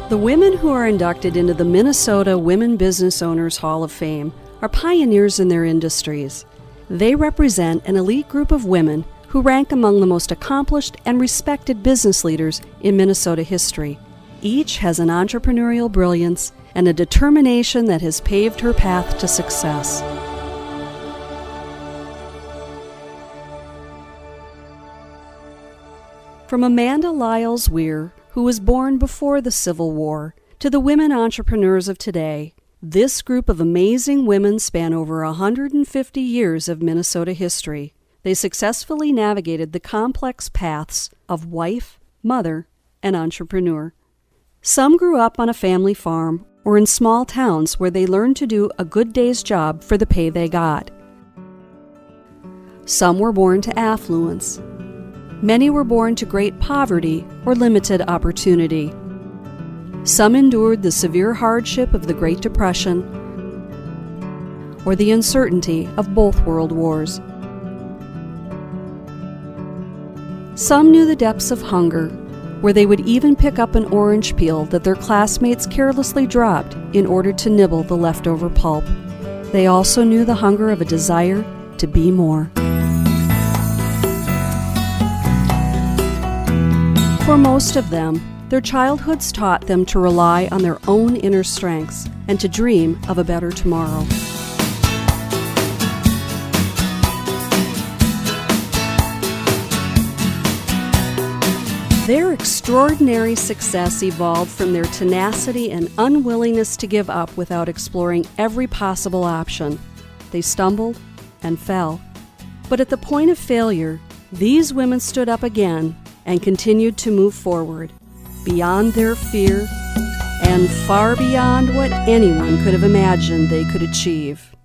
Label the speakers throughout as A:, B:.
A: The women who are inducted into the Minnesota Women Business Owners Hall of Fame are pioneers in their industries. They represent an elite group of women who rank among the most accomplished and respected business leaders in Minnesota history. Each has an entrepreneurial brilliance and a determination that has paved her path to success. From Amanda Lyles Weir, who was born before the Civil War, to the women entrepreneurs of today, this group of amazing women span over 150 years of Minnesota history. They successfully navigated the complex paths of wife, mother, and entrepreneur. Some grew up on a family farm or in small towns where they learned to do a good day's job for the pay they got. Some were born to affluence. Many were born to great poverty or limited opportunity. Some endured the severe hardship of the Great Depression or the uncertainty of both world wars. Some knew the depths of hunger, where they would even pick up an orange peel that their classmates carelessly dropped in order to nibble the leftover pulp. They also knew the hunger of a desire to be more. For most of them, their childhoods taught them to rely on their own inner strengths and to dream of a better tomorrow. Their extraordinary success evolved from their tenacity and unwillingness to give up without exploring every possible option. They stumbled and fell. But at the point of failure, these women stood up again and continued to move forward, beyond their fear and far beyond what anyone could have imagined they could achieve.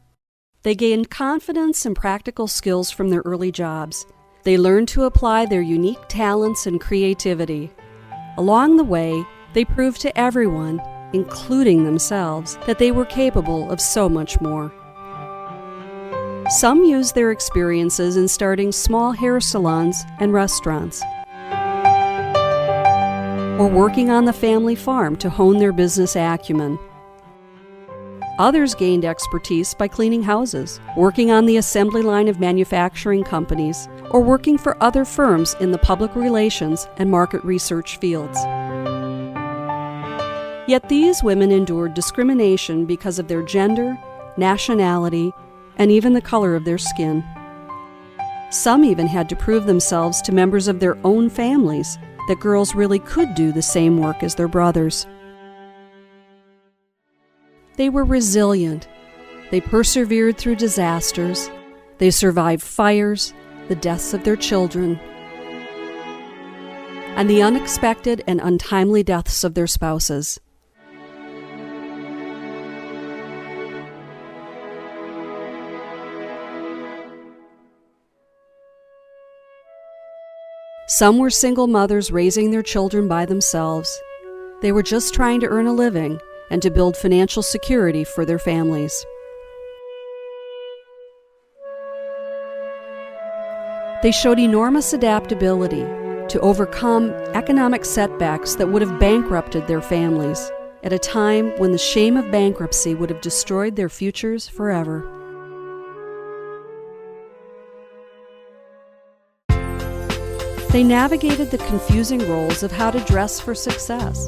A: They gained confidence and practical skills from their early jobs. They learned to apply their unique talents and creativity. Along the way, they proved to everyone, including themselves, that they were capable of so much more. Some used their experiences in starting small hair salons and restaurants, or working on the family farm to hone their business acumen. Others gained expertise by cleaning houses, working on the assembly line of manufacturing companies, or working for other firms in the public relations and market research fields. Yet these women endured discrimination because of their gender, nationality, and even the color of their skin. Some even had to prove themselves to members of their own families that girls really could do the same work as their brothers. They were resilient. They persevered through disasters. They survived fires, the deaths of their children, and the unexpected and untimely deaths of their spouses. Some were single mothers raising their children by themselves. They were just trying to earn a living and to build financial security for their families. They showed enormous adaptability to overcome economic setbacks that would have bankrupted their families at a time when the shame of bankruptcy would have destroyed their futures forever. They navigated the confusing roles of how to dress for success.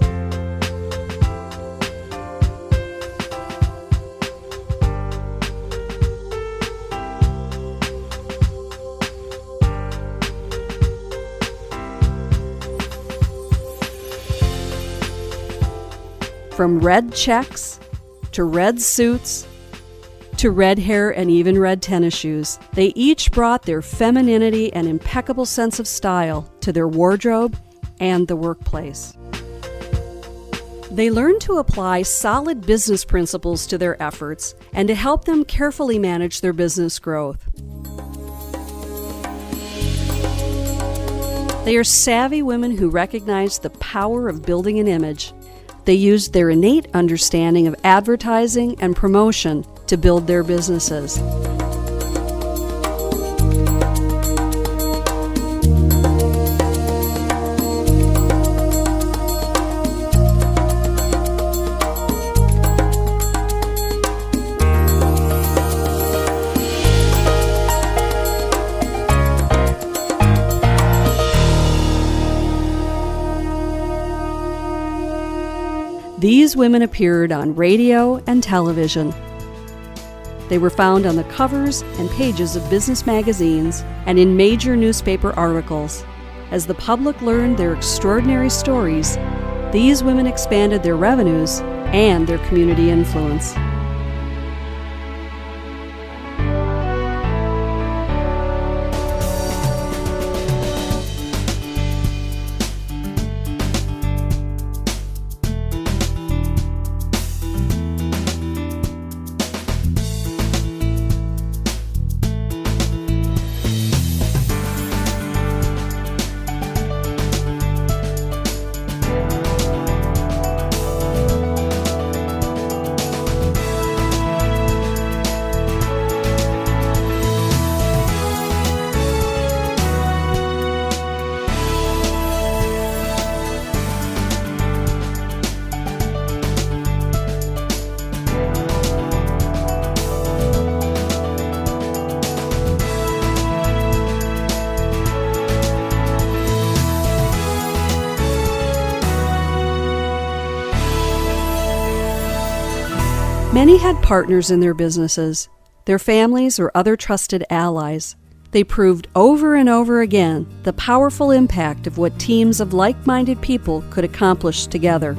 A: From red checks, to red suits, to red hair and even red tennis shoes, they each brought their femininity and impeccable sense of style to their wardrobe and the workplace. They learned to apply solid business principles to their efforts and to help them carefully manage their business growth. They are savvy women who recognize the power of building an image. They used their innate understanding of advertising and promotion to build their businesses. these women appeared on radio and television. They were found on the covers and pages of business magazines and in major newspaper articles. As the public learned their extraordinary stories, these women expanded their revenues and their community influence. Many had partners in their businesses, their families or other trusted allies. They proved over and over again the powerful impact of what teams of like-minded people could accomplish together.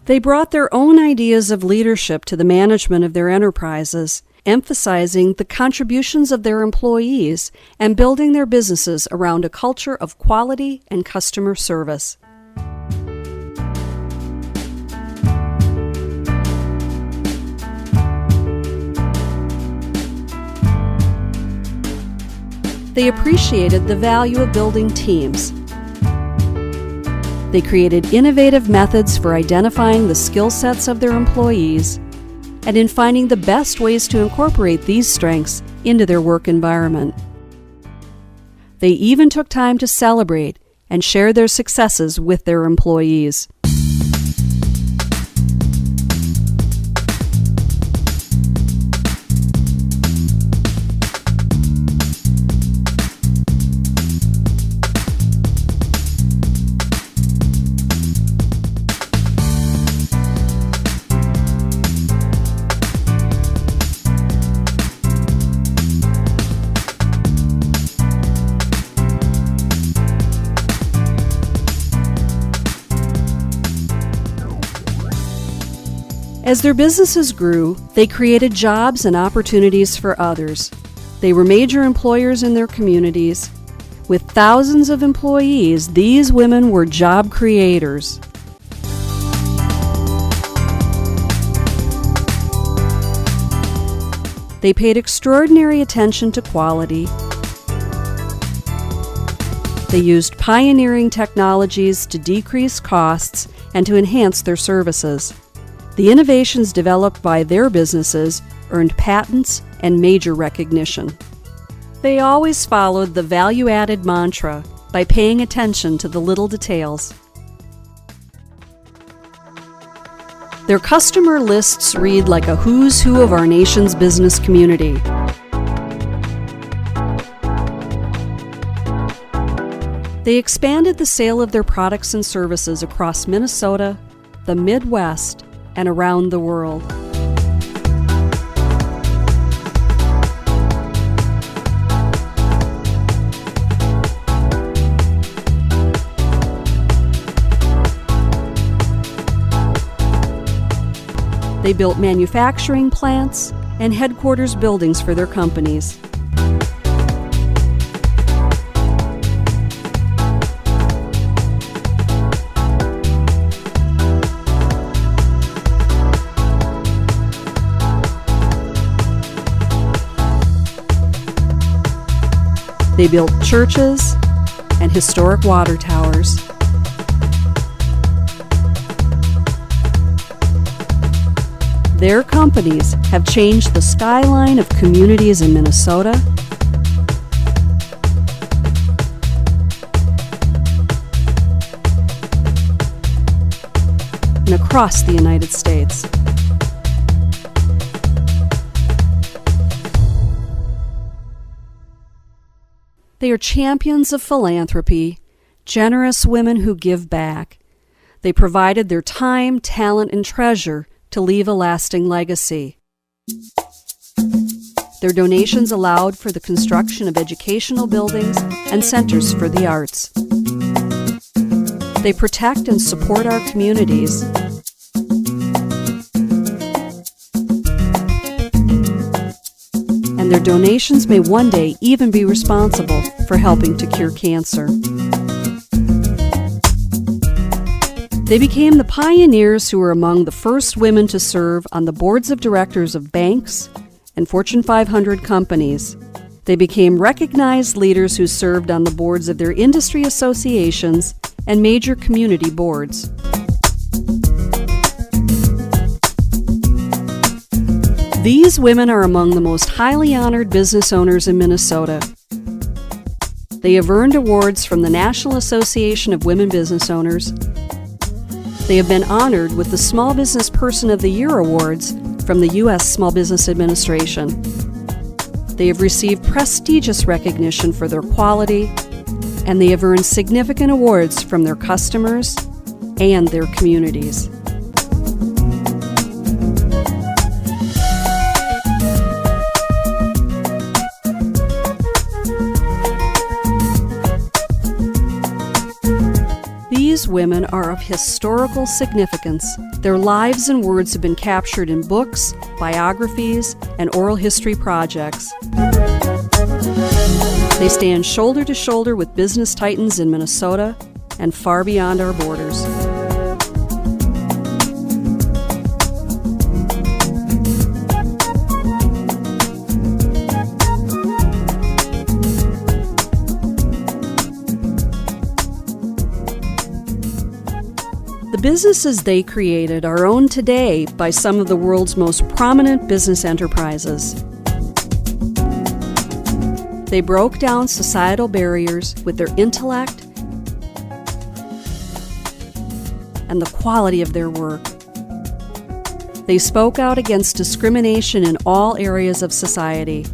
A: They brought their own ideas of leadership to the management of their enterprises, emphasizing the contributions of their employees and building their businesses around a culture of quality and customer service. They appreciated the value of building teams. They created innovative methods for identifying the skill sets of their employees and in finding the best ways to incorporate these strengths into their work environment. They even took time to celebrate and share their successes with their employees. As their businesses grew, they created jobs and opportunities for others. They were major employers in their communities. With thousands of employees, these women were job creators. They paid extraordinary attention to quality. They used pioneering technologies to decrease costs and to enhance their services. The innovations developed by their businesses earned patents and major recognition. They always followed the value-added mantra by paying attention to the little details. Their customer lists read like a who's who of our nation's business community. They expanded the sale of their products and services across Minnesota, the Midwest, and around the world. They built manufacturing plants and headquarters buildings for their companies. They built churches and historic water towers. Their companies have changed the skyline of communities in Minnesota and across the United States. They are champions of philanthropy, generous women who give back. They provided their time, talent, and treasure to leave a lasting legacy. Their donations allowed for the construction of educational buildings and centers for the arts. They protect and support our communities. And their donations may one day even be responsible for helping to cure cancer. They became the pioneers who were among the first women to serve on the boards of directors of banks and Fortune 500 companies. They became recognized leaders who served on the boards of their industry associations and major community boards. These women are among the most highly honored business owners in Minnesota. They have earned awards from the National Association of Women Business Owners. They have been honored with the Small Business Person of the Year Awards from the U.S. Small Business Administration. They have received prestigious recognition for their quality, and they have earned significant awards from their customers and their communities. These women are of historical significance. Their lives and words have been captured in books, biographies, and oral history projects. They stand shoulder to shoulder with business titans in Minnesota and far beyond our borders. The businesses they created are owned today by some of the world's most prominent business enterprises. They broke down societal barriers with their intellect and the quality of their work. They spoke out against discrimination in all areas of society.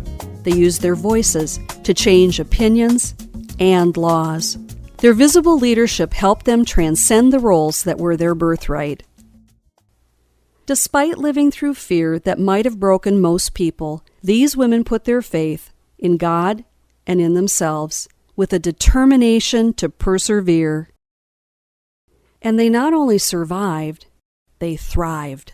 A: They used their voices to change opinions and laws. Their visible leadership helped them transcend the roles that were their birthright. Despite living through fear that might have broken most people, these women put their faith in God and in themselves with a determination to persevere. And they not only survived, they thrived.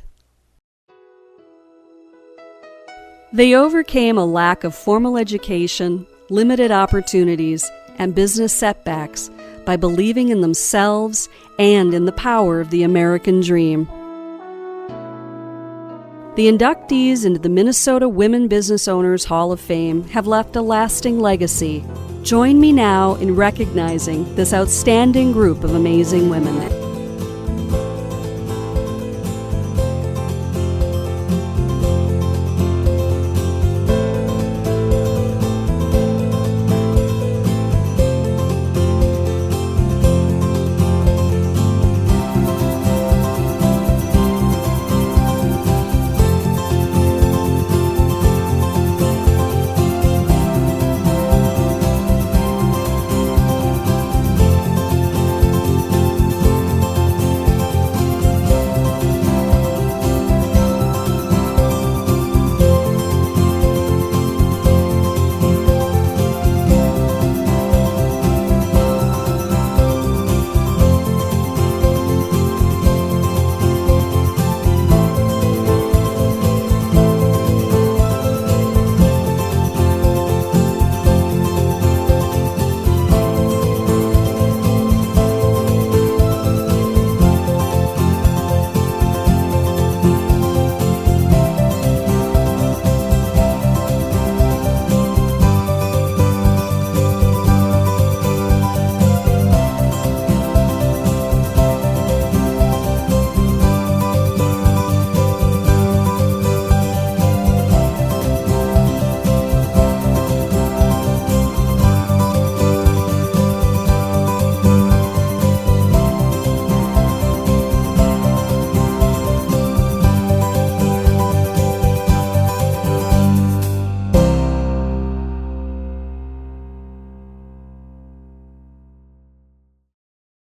A: They overcame a lack of formal education, limited opportunities, and business setbacks by believing in themselves and in the power of the American dream. The inductees into the Minnesota Women Business Owners Hall of Fame have left a lasting legacy. Join me now in recognizing this outstanding group of amazing women.